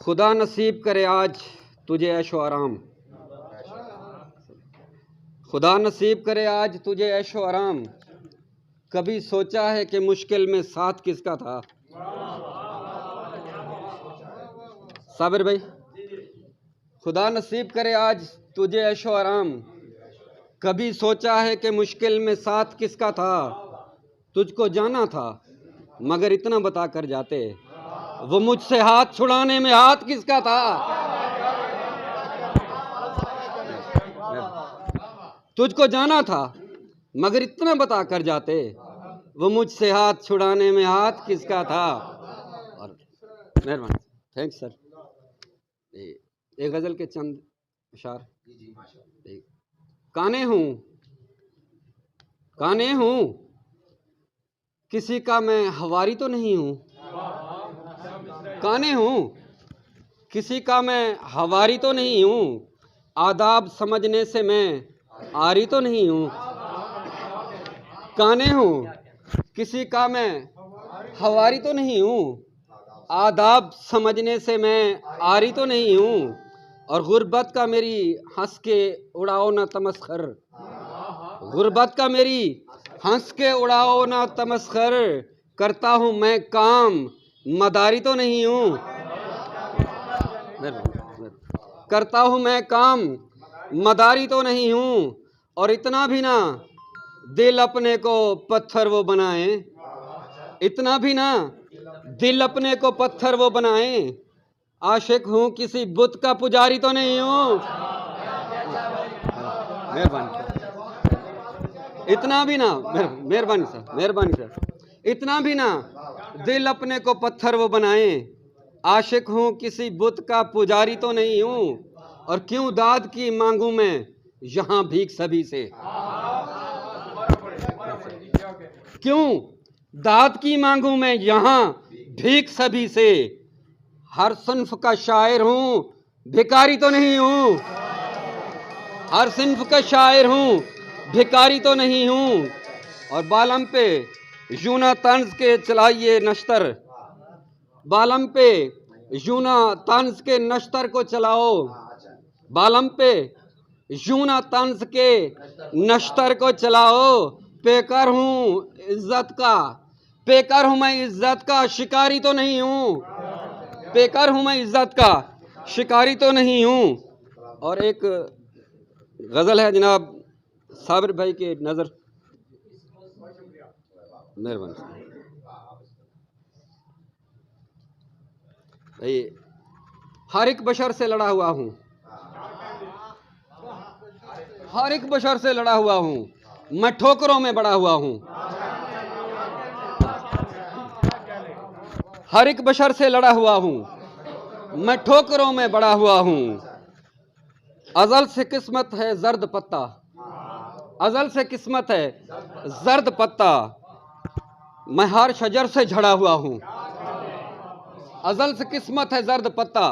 خدا نصیب کرے آج تجھے عیش و آرام، خدا نصیب کرے آج تجھے عیش و آرام، کبھی سوچا ہے کہ مشکل میں ساتھ کس کا تھا؟ صابر بھائی، خدا نصیب کرے آج تجھے عیش و آرام، کبھی سوچا ہے کہ مشکل میں ساتھ کس کا تھا؟ تجھ کو جانا تھا مگر اتنا بتا کر جاتے، وہ مجھ سے ہاتھ چھڑانے میں ہاتھ کس کا تھا؟ تجھ کو جانا تھا مگر اتنا بتا کر جاتے، وہ مجھ سے ہاتھ چھڑانے میں ہاتھ کس کا تھا؟ مہربانی، تھینک سر۔ ایک غزل کے چند اشعار۔ کانے ہوں کسی کا میں ہواری تو نہیں ہوں، کانے ہوں کسی کا میں ہواری تو نہیں ہوں، آداب سمجھنے سے میں آری تو نہیں ہوں، کانے ہوں کسی کا میں ہواری تو نہیں ہوں، آداب سمجھنے سے میں آری تو نہیں ہوں، اور غربت کا میری ہنس کے اڑاؤ نہ تمسخر، غربت کا میری ہنس کے اڑاؤ نہ تمسخر، کرتا ہوں میں کام مداری تو نہیں ہوں، کرتا ہوں میں کام مداری تو نہیں ہوں، اور اتنا بھی نہ دل اپنے کو پتھر وہ بنائیں، اتنا بھی نہ دل اپنے کو پتھر وہ بنائیں، عاشق ہوں کسی بت کا پجاری تو نہیں ہوں، اتنا بھی نہ مہربانی سر، اتنا بھی نہ دل اپنے کو پتھر وہ بنائیں، عاشق ہوں کسی بت کا پجاری تو نہیں ہوں، اور کیوں داد کی مانگوں میں یہاں بھیک سبھی سے، کیوں داد کی مانگوں میں یہاں بھیک سبھی سے، ہر صنف کا شاعر ہوں بھکاری تو نہیں ہوں، ہر صنف کا شاعر ہوں بھکاری تو نہیں ہوں، اور بالم پہ یوں نہ طنز کے چلائیے نشتر، بالم پہ یوں نہ طنز کے نشتر کو چلاؤ، بالم پہ یوں نہ طنز کے نشتر کو چلاؤ، پیکر ہوں عزت کا، پیکر ہوں میں عزت کا شکاری تو نہیں ہوں، پیکر ہوں میں عزت کا شکاری تو نہیں ہوں۔ اور ایک غزل ہے جناب صابر بھائی کی نظر، مہربانی بھائی، ہر ایک بشر سے لڑا ہوا ہوں، ہر ایک بشر سے لڑا ہوا ہوں، میں ٹھوکروں میں بڑا ہوا ہوں، ہر ایک بشر سے لڑا ہوا ہوں، میں ٹھوکروں میں بڑا ہوا ہوں، ازل سے قسمت ہے زرد پتا، ازل سے قسمت ہے زرد پتا، میں ہر شجر سے جھڑا ہوا ہوں، ازل سے قسمت ہے زرد پتا،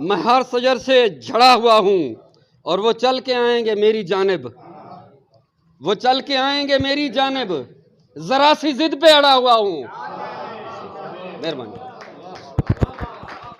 میں ہر شجر سے جھڑا ہوا ہوں، اور وہ چل کے آئیں گے میری جانب، وہ چل کے آئیں گے میری جانب، ذرا سی ضد پہ اڑا ہوا ہوں۔ مہربانی۔